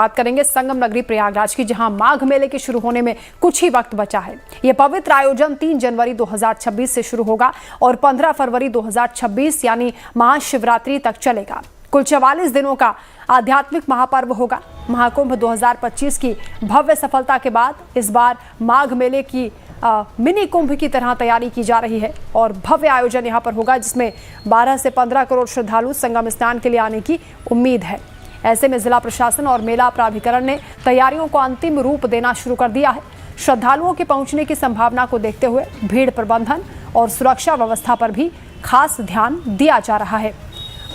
बात करेंगे संगम नगरी प्रयागराज की, जहां माघ मेले के शुरू होने में कुछ ही वक्त बचा है। यह पवित्र आयोजन 3 जनवरी 2026 से शुरू होगा और 15 फरवरी 2026 यानी महाशिवरात्रि तक चलेगा। कुल 44 दिनों का आध्यात्मिक महापर्व होगा। महाकुंभ 2025 की भव्य सफलता के बाद इस बार माघ मेले की मिनी कुंभ की तरह तैयारी की जा रही है और भव्य आयोजन यहां पर होगा, जिसमें 12 से 15 करोड़ श्रद्धालु संगम स्नान के लिए आने की उम्मीद है। ऐसे में जिला प्रशासन और मेला प्राधिकरण ने तैयारियों को अंतिम रूप देना शुरू कर दिया है। श्रद्धालुओं के पहुंचने की संभावना को देखते हुए भीड़ प्रबंधन और सुरक्षा व्यवस्था पर भी खास ध्यान दिया जा रहा है।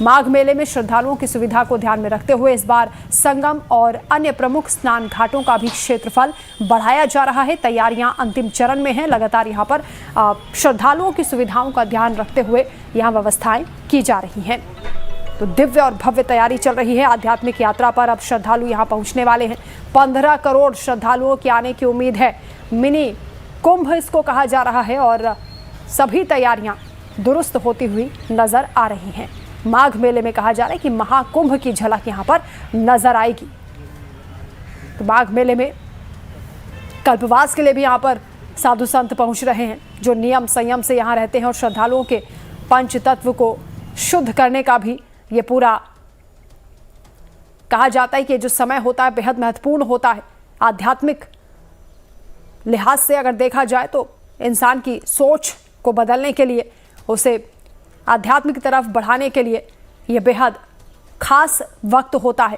माघ मेले में श्रद्धालुओं की सुविधा को ध्यान में रखते हुए इस बार संगम और अन्य प्रमुख स्नान घाटों का भी क्षेत्रफल बढ़ाया जा रहा है। तैयारियां अंतिम चरण में हैं। लगातार यहां पर श्रद्धालुओं की सुविधाओं का ध्यान रखते हुए यहां व्यवस्थाएं की जा रही हैं। तो दिव्य और भव्य तैयारी चल रही है। आध्यात्मिक यात्रा पर अब श्रद्धालु यहां पहुंचने वाले हैं। 15 करोड़ श्रद्धालुओं के आने की उम्मीद है। मिनी कुंभ इसको कहा जा रहा है और सभी तैयारियां दुरुस्त होती हुई नजर आ रही हैं। माघ मेले में कहा जा रहा है कि महाकुंभ की झलक यहां पर नजर आएगी। तो माघ मेले में कल्पवास के लिए भी यहां पर साधु संत पहुंच रहे हैं, जो नियम संयम से यहां रहते हैं और श्रद्धालुओं के पंच तत्व को शुद्ध करने का भी ये पूरा कहा जाता है कि जो समय होता है बेहद महत्वपूर्ण होता है। आध्यात्मिक लिहाज से अगर देखा जाए तो इंसान की सोच को बदलने के लिए, उसे आध्यात्मिक तरफ बढ़ाने के लिए यह बेहद खास वक्त होता है।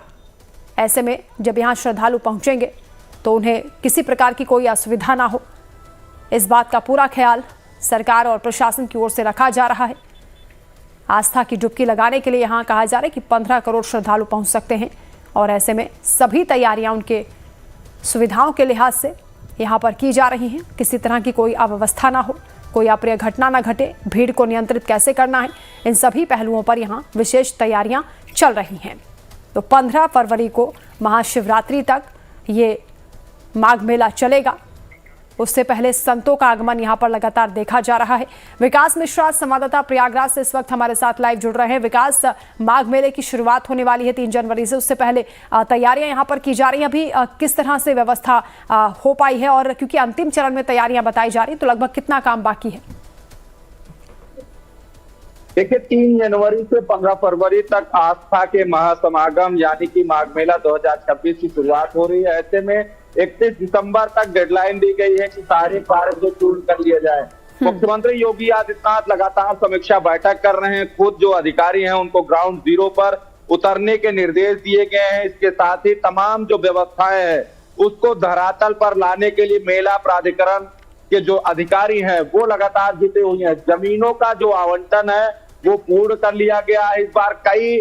ऐसे में जब यहाँ श्रद्धालु पहुँचेंगे तो उन्हें किसी प्रकार की कोई असुविधा ना हो, इस बात का पूरा ख्याल सरकार और प्रशासन की ओर से रखा जा रहा है। आस्था की डुबकी लगाने के लिए यहाँ कहा जा रहा है कि 15 करोड़ श्रद्धालु पहुँच सकते हैं और ऐसे में सभी तैयारियाँ उनके सुविधाओं के लिहाज से यहाँ पर की जा रही हैं। किसी तरह की कोई अव्यवस्था ना हो, कोई अप्रिय घटना ना घटे, भीड़ को नियंत्रित कैसे करना है, इन सभी पहलुओं पर यहाँ विशेष तैयारियां चल रही हैं। तो 15 फरवरी को महाशिवरात्रि तक ये माघ मेला चलेगा। उससे पहले संतों का आगमन यहाँ पर लगातार देखा जा रहा है। विकास मिश्रा संवाददाता प्रयागराज से इस वक्त हमारे साथ लाइव जुड़ रहे हैं। विकास, माघ मेले की शुरुआत होने वाली है 3 जनवरी से, उससे पहले तैयारियां यहाँ पर की जा रही हैं। अभी किस तरह से व्यवस्था हो पाई है और क्योंकि अंतिम चरण में तैयारियां बताई जा रही, तो लगभग कितना काम बाकी है? देखिए, 3 जनवरी से 15 फरवरी तक आस्था के महासमागम यानी कि माघ मेला 2026 की शुरुआत हो रही है। ऐसे में 31 दिसंबर तक डेडलाइन दी गई है कि सारे कार्य को पूर्ण कर लिया जाए। मुख्यमंत्री योगी आदित्यनाथ लगातार समीक्षा बैठक कर रहे हैं। खुद जो अधिकारी हैं उनको ग्राउंड जीरो पर उतरने के निर्देश दिए गए हैं। इसके साथ ही तमाम जो व्यवस्थाएं हैं उसको धरातल पर लाने के लिए मेला प्राधिकरण के जो अधिकारी हैं वो लगातार जुटे हुए हैं। जमीनों का जो आवंटन है वो पूर्ण कर लिया गया है। इस बार कई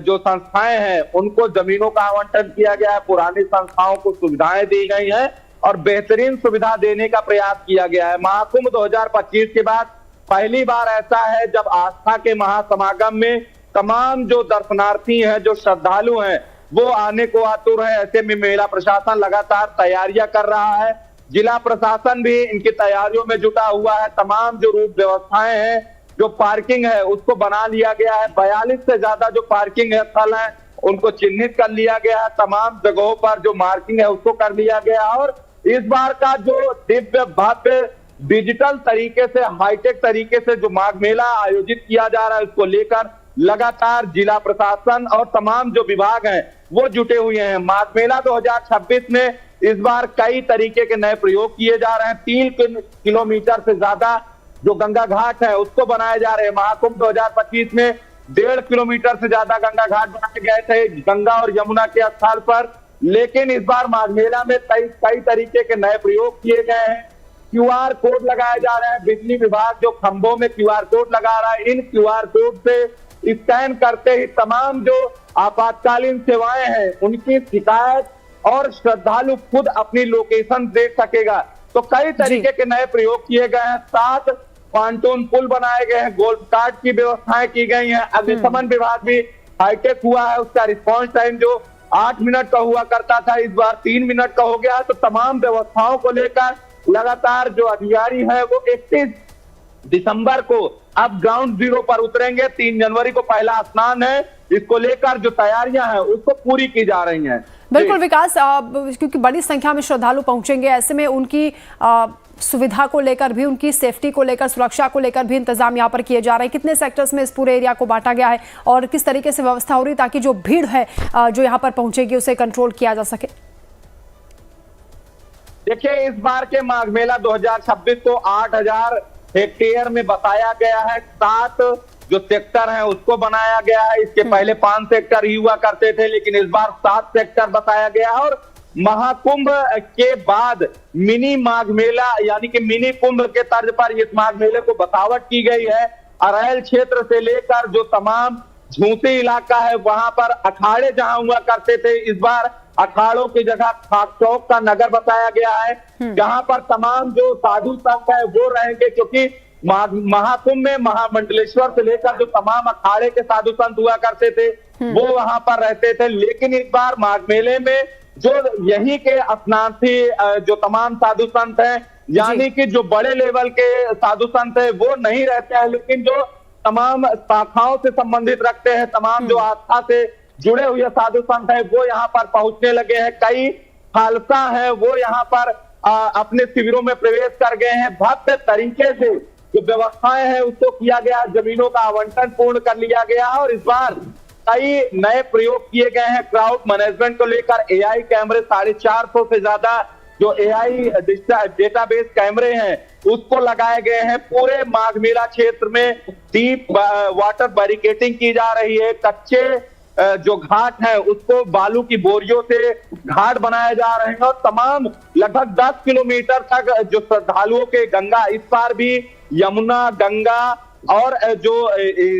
जो संस्थाएं हैं उनको जमीनों का आवंटन किया गया है। पुरानी संस्थाओं को सुविधाएं दी गई हैं और बेहतरीन सुविधा देने का प्रयास किया गया है। महाकुंभ 2025 के बाद पहली बार ऐसा है जब आस्था के महासमागम में तमाम जो दर्शनार्थी हैं, जो श्रद्धालु हैं, वो आने को आतुर है। ऐसे में मेला प्रशासन लगातार तैयारियां कर रहा है। जिला प्रशासन भी इनकी तैयारियों में जुटा हुआ है। तमाम जो रूट व्यवस्थाएं हैं, जो पार्किंग है उसको बना लिया गया है। 42 से ज्यादा जो पार्किंग स्थल है उनको चिन्हित कर लिया गया है। तमाम जगहों पर जो मार्किंग है उसको कर लिया गया। और इस बार का जो दिव्य भव्य डिजिटल तरीके से, हाईटेक तरीके से जो माघ मेला आयोजित किया जा रहा है उसको लेकर लगातार जिला प्रशासन और तमाम जो विभाग हैं वो जुटे हुए हैं। माघ मेला 2026 में इस बार कई तरीके के नए प्रयोग किए जा रहे हैं। 3 किलोमीटर से ज्यादा जो गंगा घाट है उसको बनाए जा रहे हैं। महाकुंभ 2025 में 1.5 किलोमीटर से ज्यादा गंगा घाट बनाए गए थे गंगा और यमुना के स्थल पर, लेकिन इस बार माघ मेला में कई तरीके के नए प्रयोग किए गए हैं। QR कोड लगाए जा रहे हैं। बिजली विभाग जो खंभों में QR कोड लगा रहा है, इन QR कोड से स्कैन करते ही तमाम जो आपातकालीन सेवाएं हैं उनकी शिकायत और श्रद्धालु खुद अपनी लोकेशन देख सकेगा। तो कई तरीके के नए प्रयोग किए गए हैं। 7 पॉन्टून पुल बनाए गए हैं। गोल्फ कार्ट की व्यवस्थाएं की गई हैं। अग्निशमन विभाग भी हाईटेक हुआ है। उसका रिस्पांस टाइम जो 8 मिनट का हुआ करता था इस बार 3 मिनट का हो गया। तो तमाम व्यवस्थाओं को लेकर लगातार जो अधिकारी है वो 31 दिसंबर को अब ग्राउंड जीरो पर उतरेंगे। 3 जनवरी को पहला स्नान है इसको लेकर जो तैयारियां हैं उसको पूरी की जा रही हैं। बिल्कुल विकास, क्योंकि बड़ी संख्या में श्रद्धालु पहुंचेंगे, ऐसे में उनकी सुविधा को लेकर भी, उनकी सेफ्टी को लेकर, सुरक्षा को लेकर भी इंतजाम यहाँ पर किए जा रहे हैं। कितने सेक्टर्स में इस पूरे एरिया को बांटा गया है और किस तरीके से व्यवस्था हो रही है ताकि जो भीड़ है जो यहाँ पर पहुंचेगी उसे कंट्रोल किया जा सके? देखिए, इस बार के माघ मेला 2026 को 8000 हेक्टेयर में बताया गया है। 7 जो सेक्टर हैं उसको बनाया गया है। इसके पहले 5 सेक्टर ही हुआ करते थे, लेकिन इस बार 7 सेक्टर बताया गया है। और महाकुंभ के बाद मिनी माघ मेला यानी कि मिनी कुंभ के तर्ज पर इस माघ मेले को बतावट की गई है। अरैल क्षेत्र से लेकर जो तमाम झूसी इलाका है वहां पर अखाड़े जहां हुआ करते थे, इस बार अखाड़ों की जगह खाक चौक का नगर बताया गया है, जहां पर तमाम जो साधु संत है वो रहेंगे, क्योंकि महाकुंभ में महामंडलेश्वर से लेकर जो तमाम अखाड़े के साधु संत हुआ करते थे वो वहां पर रहते थे। लेकिन इस बार माघ मेले में जो यही के स्नार्थी जो तमाम साधु संत हैं, यानी कि जो बड़े लेवल के साधु संत है वो नहीं रहते हैं, लेकिन जो तमाम शाखाओं से संबंधित रखते हैं, तमाम जो आस्था से जुड़े हुए साधु संत है वो यहाँ पर पहुंचने लगे हैं। कई खालसा है वो यहाँ पर अपने शिविरों में प्रवेश कर गए हैं। भव्य तरीके से जो व्यवस्थाएं हैं उसको किया गया, जमीनों का आवंटन पूर्ण कर लिया गया और इस बार कई नए प्रयोग किए गए हैं क्राउड मैनेजमेंट को लेकर। एआई कैमरे 450 से ज्यादा जो एआई डेटाबेस कैमरे हैं उसको लगाए गए हैं। पूरे माघ मेला क्षेत्र में डीप वाटर बैरिकेडिंग की जा रही है। कच्चे जो घाट है उसको बालू की बोरियों से घाट बनाए जा रहे हैं और तमाम लगभग 10 किलोमीटर तक जो श्रद्धालुओं के गंगा, इस पार भी यमुना, गंगा और जो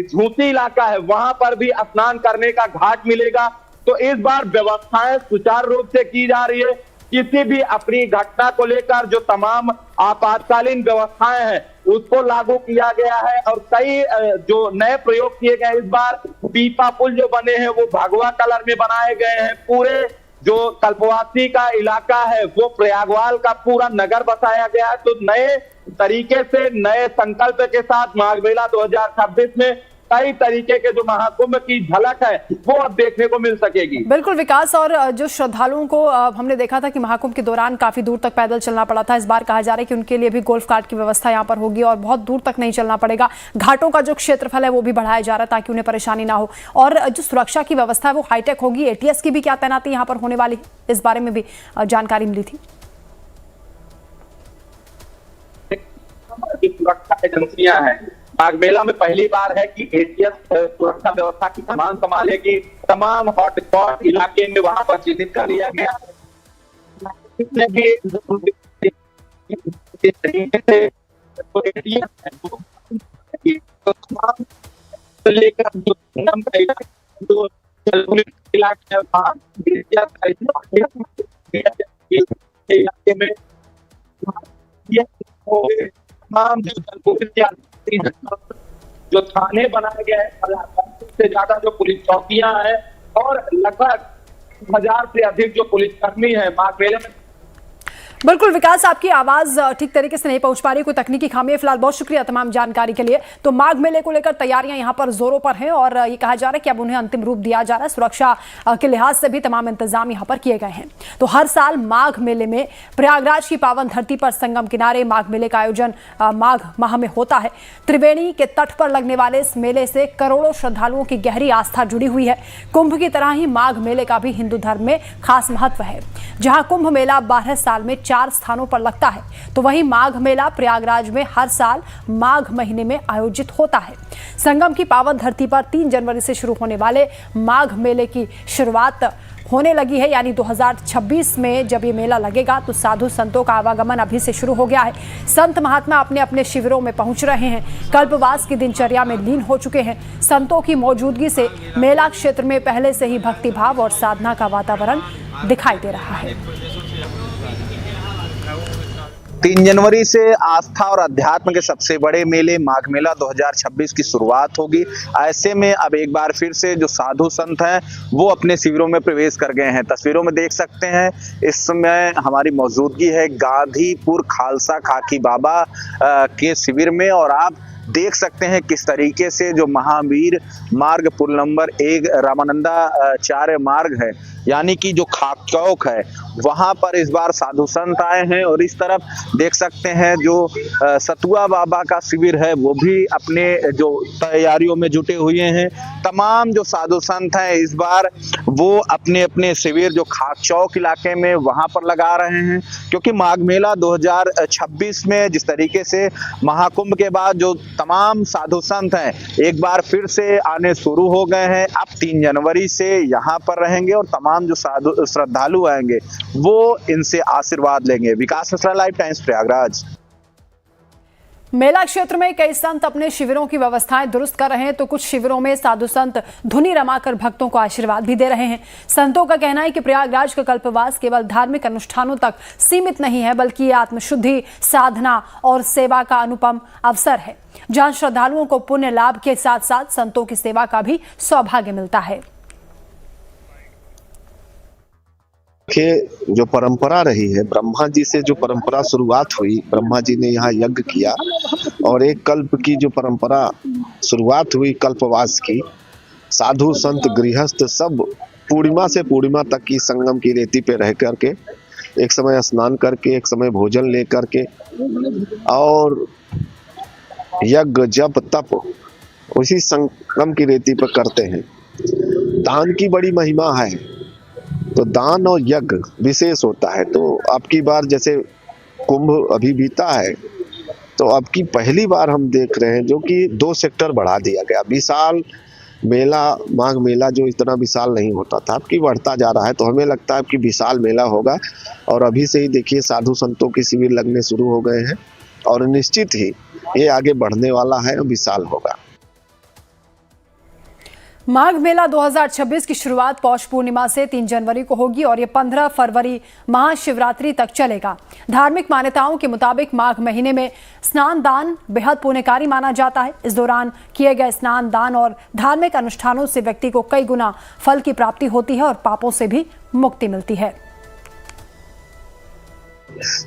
झूसी इलाका है वहां पर भी स्नान करने का घाट मिलेगा। तो इस बार व्यवस्थाएं सुचारू रूप से की जा रही है। किसी भी अपनी घटना को लेकर जो तमाम आपातकालीन व्यवस्थाएं हैं उसको लागू किया गया है और कई जो नए प्रयोग किए गए। इस बार पीपा पुल जो बने हैं वो भगवा कलर में बनाए गए हैं। पूरे जो कल्पवासी का इलाका है वो प्रयागवाल का पूरा नगर बसाया गया है। तो नए तरीके से, नए संकल्प के साथ माघ मेला 2026 में कई तरीके के जो महाकुंभ की झलक है वो अब देखने को मिल सकेगी। बिल्कुल विकास, और जो श्रद्धालुओं को हमने देखा था कि महाकुंभ के दौरान काफी दूर तक पैदल चलना पड़ा था, इस बार कहा जा रहा है कि उनके लिए भी गोल्फ कार्ट की व्यवस्था यहाँ पर होगी और बहुत दूर तक नहीं चलना पड़ेगा। घाटों का जो क्षेत्रफल है वो भी बढ़ाया जा रहा है ताकि उन्हें परेशानी ना हो और जो सुरक्षा की व्यवस्था है वो हाईटेक होगी। एटीएस की भी क्या तैनाती यहाँ पर होने वाली, इस बारे में भी जानकारी मिली थी। सुरक्षा एजेंसियां हैं, माघ मेला में पहली बार है कि एटीएस सुरक्षा व्यवस्था की कमान संभालेगी। तमाम हॉटस्पॉट इलाके में वहां पर चिन्हित कर लिया गया है। तमाम जो थाने बनाए गए हैं, से ज्यादा जो पुलिस चौकियां हैं और लगभग 1000 से अधिक जो पुलिसकर्मी है माघ मेले में। बिल्कुल विकास, आपकी आवाज ठीक तरीके से नहीं पहुंच पा रही, कोई तकनीकी खामी है। फिलहाल बहुत शुक्रिया तमाम जानकारी के लिए। तो माघ मेले को लेकर तैयारियां यहां पर जोरों पर हैं और ये कहा जा रहा है कि अब उन्हें अंतिम रूप दिया जा रहा है। सुरक्षा के लिहाज से भी तमाम इंतजाम यहां पर किए गए हैं। तो हर साल माघ मेले में प्रयागराज की पावन धरती पर संगम किनारे माघ मेले का आयोजन माघ माह में होता है। त्रिवेणी के तट पर लगने वाले इस मेले से करोड़ों श्रद्धालुओं की गहरी आस्था जुड़ी हुई है। कुंभ की तरह ही माघ मेले का भी हिंदू धर्म में खास महत्व है। जहां कुंभ मेला 12 साल में 4 स्थानों पर लगता है, तो वहीं माघ मेला प्रयागराज में हर साल माघ महीने में आयोजित होता है। संगम की पावन धरती पर 3 जनवरी से शुरू होने वाले माघ मेले की शुरुआत होने लगी है, यानी 2026 में जब ये मेला लगेगा तो साधु संतों का आवागमन अभी से शुरू हो गया है। संत महात्मा अपने अपने शिविरों में पहुंच रहे हैं, कल्पवास की दिनचर्या में लीन हो चुके हैं। संतों की मौजूदगी से मेला क्षेत्र में पहले से ही भक्तिभाव और साधना का वातावरण दिखाई दे रहा है। 3 जनवरी से आस्था और अध्यात्म के सबसे बड़े मेले माघ मेला 2026 की शुरुआत होगी। ऐसे में अब एक बार फिर से जो साधु संत हैं वो अपने शिविरों में प्रवेश कर गए हैं। तस्वीरों में देख सकते हैं इस समय हमारी मौजूदगी है गांधीपुर खालसा खाकी बाबा के शिविर में और आप देख सकते हैं किस तरीके से जो महावीर मार्ग पुल नंबर 1 रामानंदाचार्य मार्ग है, यानी कि जो खाक चौक है, वहां पर इस बार साधु संत आए हैं। और इस तरफ देख सकते हैं जो सतुआ बाबा का शिविर है वो भी अपने जो तैयारियों में जुटे हुए हैं। तमाम जो साधु संत हैं इस बार वो अपने अपने शिविर जो खाक चौक इलाके में वहां पर लगा रहे हैं, क्योंकि माघ मेला 2026 में जिस तरीके से महाकुंभ के बाद जो तमाम साधु संत हैं एक बार फिर से आने शुरू हो गए हैं। अब 3 जनवरी से यहाँ पर रहेंगे और तमाम जो साधु श्रद्धालु आएंगे वो इनसे आशीर्वाद लेंगे। विकास मिश्रा, लाइव टाइम्स, प्रयागराज। मेला क्षेत्र में कई संत अपने शिविरों की व्यवस्थाएं दुरुस्त कर रहे हैं, तो कुछ शिविरों में साधु संत धुनी रमाकर भक्तों को आशीर्वाद भी दे रहे हैं। संतों का कहना है कि प्रयागराज का कल्पवास केवल धार्मिक अनुष्ठानों तक सीमित नहीं है, बल्कि ये आत्मशुद्धि, साधना और सेवा का अनुपम अवसर है, जहां श्रद्धालुओं को पुण्य लाभ के साथ साथ संतों की सेवा का भी सौभाग्य मिलता है। जो परंपरा रही है, ब्रह्मा जी से जो परंपरा शुरुआत हुई, ब्रह्मा जी ने यहाँ यज्ञ किया और एक कल्प की जो परंपरा शुरुआत हुई कल्पवास की, साधु संत गृहस्थ सब पूर्णिमा से पूर्णिमा तक की संगम की रेती पे रह करके एक समय स्नान करके एक समय भोजन ले करके और यज्ञ जप तप उसी संगम की रेती पर करते हैं। दान की बड़ी महिमा है, तो दान और यज्ञ विशेष होता है। तो अब की बार जैसे कुंभ अभी बीता है, तो अब की पहली बार हम देख रहे हैं जो कि 2 सेक्टर बढ़ा दिया गया। विशाल मेला, माघ मेला जो इतना विशाल नहीं होता था, अब की बढ़ता जा रहा है। तो हमें लगता है कि विशाल मेला होगा और अभी से ही देखिए साधु संतों के शिविर लगने शुरू हो गए हैं और निश्चित ही ये आगे बढ़ने वाला है और विशाल होगा। माघ मेला 2026 की शुरुआत पौष पूर्णिमा से 3 जनवरी को होगी और ये 15 फरवरी महाशिवरात्रि तक चलेगा। धार्मिक मान्यताओं के मुताबिक माघ महीने में स्नान दान बेहद पुण्यकारी माना जाता है। इस दौरान किए गए स्नान दान और धार्मिक अनुष्ठानों से व्यक्ति को कई गुना फल की प्राप्ति होती है और पापों से भी मुक्ति मिलती है।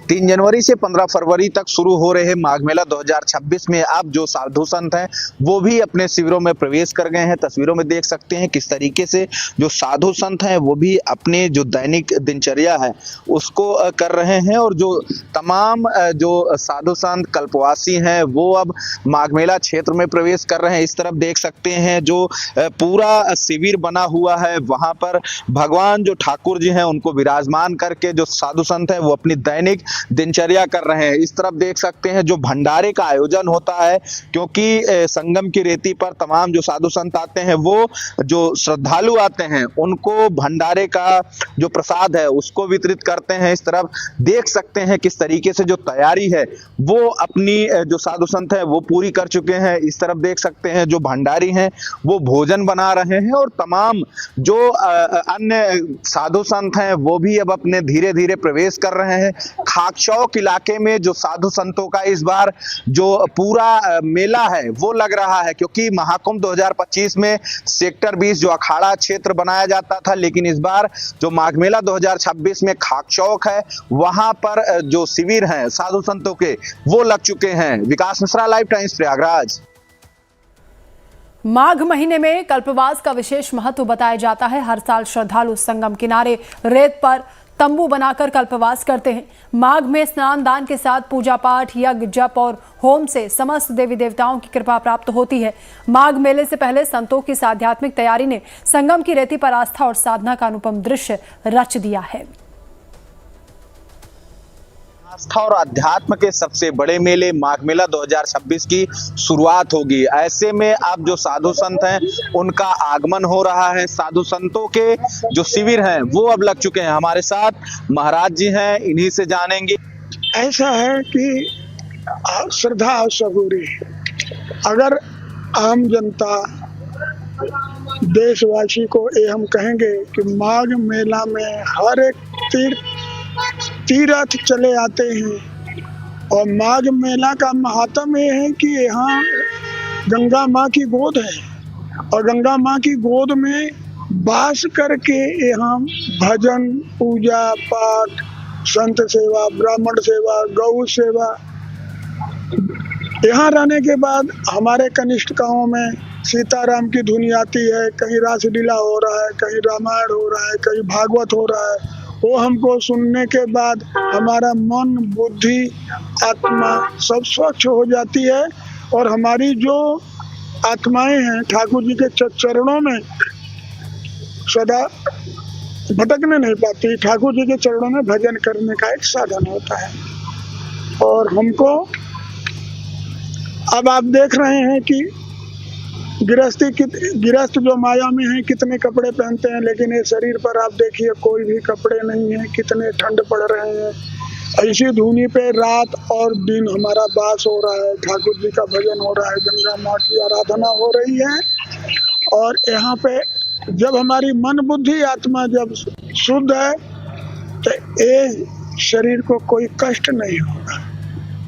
3 जनवरी से 15 फरवरी तक शुरू हो रहे माघ मेला 2026 में अब जो साधु संत हैं वो भी अपने शिविरों में प्रवेश कर गए हैं। तस्वीरों में देख सकते हैं किस तरीके से जो साधु संत हैं वो भी अपने जो दैनिक दिनचर्या है उसको कर रहे हैं और जो तमाम जो साधु संत कल्पवासी हैं वो अब माघ मेला क्षेत्र में प्रवेश कर रहे हैं। इस तरफ देख सकते हैं जो पूरा शिविर बना हुआ है, वहां पर भगवान जो ठाकुर जी हैं उनको विराजमान करके जो साधु संत हैं वो अपनी दैनिक दिनचर्या कर रहे हैं। इस तरफ देख सकते हैं जो भंडारे का आयोजन होता है, क्योंकि संगम की रेती पर तमाम जो साधु संत आते हैं वो जो श्रद्धालु आते हैं उनको भंडारे का जो प्रसाद है उसको वितरित करते हैं। इस तरफ देख सकते हैं किस तरीके से जो तैयारी है वो अपनी जो साधु संत है वो पूरी कर चुके हैं। इस तरफ देख सकते हैं जो भंडारी हैं वो भोजन बना रहे हैं और तमाम जो अन्य साधु संत हैं वो भी अब अपने धीरे धीरे प्रवेश कर रहे हैं। खाक चौक इलाके में जो साधु संतों का इस बार जो पूरा मेला है वो लग रहा है, क्योंकि महाकुंभ 2025 में सेक्टर 20 जो अखाड़ा क्षेत्र बनाया जाता था, लेकिन इस बार जो माघ मेला 2026 में खाक चौक है वहां पर जो शिविर हैं साधु संतों के वो लग चुके हैं। विकास मिश्रा, लाइव टाइम्स, प्रयागराज। माघ महीने में कल्पवास का विशेष महत्व बताया जाता है। हर साल श्रद्धालु संगम किनारे रेत पर तंबू बनाकर कल्पवास करते हैं। माघ में स्नान दान के साथ पूजा पाठ, यज्ञ, जप और होम से समस्त देवी देवताओं की कृपा प्राप्त होती है। माघ मेले से पहले संतों की आध्यात्मिक तैयारी ने संगम की रेती पर आस्था और साधना का अनुपम दृश्य रच दिया है। आस्था और अध्यात्म के सबसे बड़े मेले माघ मेला 2026 की शुरुआत होगी। ऐसे में अब जो साधु संत हैं उनका आगमन हो रहा है। साधु संतों के जो शिविर हैं वो अब लग चुके हैं। हमारे साथ महाराज जी हैं, इन्हीं से जानेंगे। ऐसा है कि श्रद्धा सबूरी, अगर आम जनता देशवासी को ये हम कहेंगे कि माघ मेला में हर एक तीर्थ चले आते हैं और माघ मेला का महात्म ये है कि यहाँ गंगा माँ की गोद है और गंगा माँ की गोद में वास करके यहाँ भजन, पूजा पाठ, संत सेवा, ब्राह्मण सेवा, गौ सेवा यहाँ रहने के बाद हमारे कनिष्ठ गाँव में सीताराम की धुन आती है, कहीं रासलीला हो रहा है, कहीं रामायण हो रहा है, कहीं भागवत हो रहा है। वो हमको सुनने के बाद हमारा मन, बुद्धि, आत्मा सब स्वच्छ हो जाती है और हमारी जो आत्माएं हैं ठाकुर जी के चरणों में सदा भटकने नहीं पाती। ठाकुर जी के चरणों में भजन करने का एक साधन होता है। और हमको अब आप देख रहे हैं कि गृहस्थ जो माया में है कितने कपड़े पहनते हैं, लेकिन ये शरीर पर आप देखिए कोई भी कपड़े नहीं है, कितने ठंड पड़ रहे हैं। ऐसी धुनी पे रात और दिन हमारा वास हो रहा है, ठाकुर जी का भजन हो रहा है, गंगा माँ की आराधना हो रही है। और यहाँ पे जब हमारी मन, बुद्धि, आत्मा जब शुद्ध है तो ये शरीर को कोई कष्ट नहीं होगा।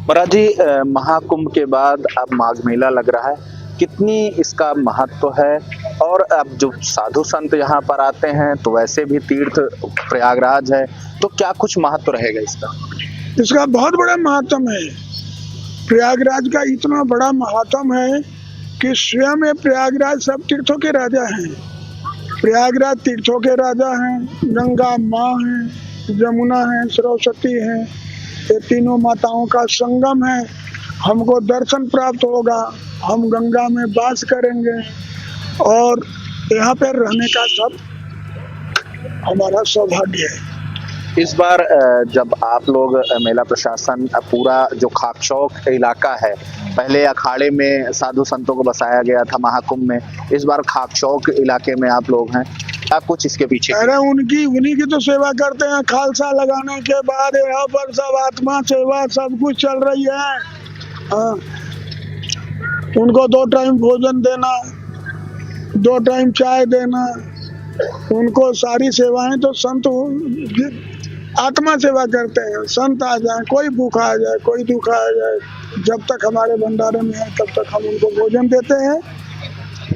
महाराज जी, महाकुंभ के बाद अब माघ मेला लग रहा है, कितनी इसका महत्व है? और अब जो साधु संत यहाँ पर आते हैं तो वैसे भी तीर्थ प्रयागराज है, तो क्या कुछ महत्व रहेगा इसका? इसका बहुत बड़ा महात्म है। प्रयागराज का इतना बड़ा महात्म है कि स्वयं ये प्रयागराज सब तीर्थों के राजा हैं। प्रयागराज तीर्थों के राजा हैं, गंगा माँ है, जमुना है, सरस्वती है, ये तीनों माताओं का संगम है। हमको दर्शन प्राप्त होगा, हम गंगा में वास करेंगे और यहाँ पर रहने का सब हमारा सौभाग्य है। इस बार जब आप लोग मेला प्रशासन पूरा जो खाकशौक इलाका है, पहले अखाड़े में साधु संतों को बसाया गया था महाकुंभ में, इस बार खाकशौक इलाके में आप लोग हैं, क्या कुछ इसके पीछे? अरे उन्हीं की तो सेवा करते हैं। खालसा लगाने के बाद यहाँ पर सब आत्मा सेवा सब कुछ चल रही है। हाँ, उनको 2 टाइम भोजन देना, 2 टाइम चाय देना, उनको सारी सेवाएं तो संत आत्मा सेवा करते हैं। संत आ जाए, कोई भूखा आ जाए, कोई दुखा आ जाए, जब तक हमारे भंडारे में है तब तक हम उनको भोजन देते हैं।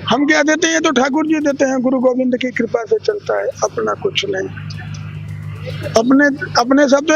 हम क्या देते हैं तो ठाकुर जी देते हैं, गुरु गोविंद की कृपा से चलता है, अपना कुछ नहीं। अपने सब तो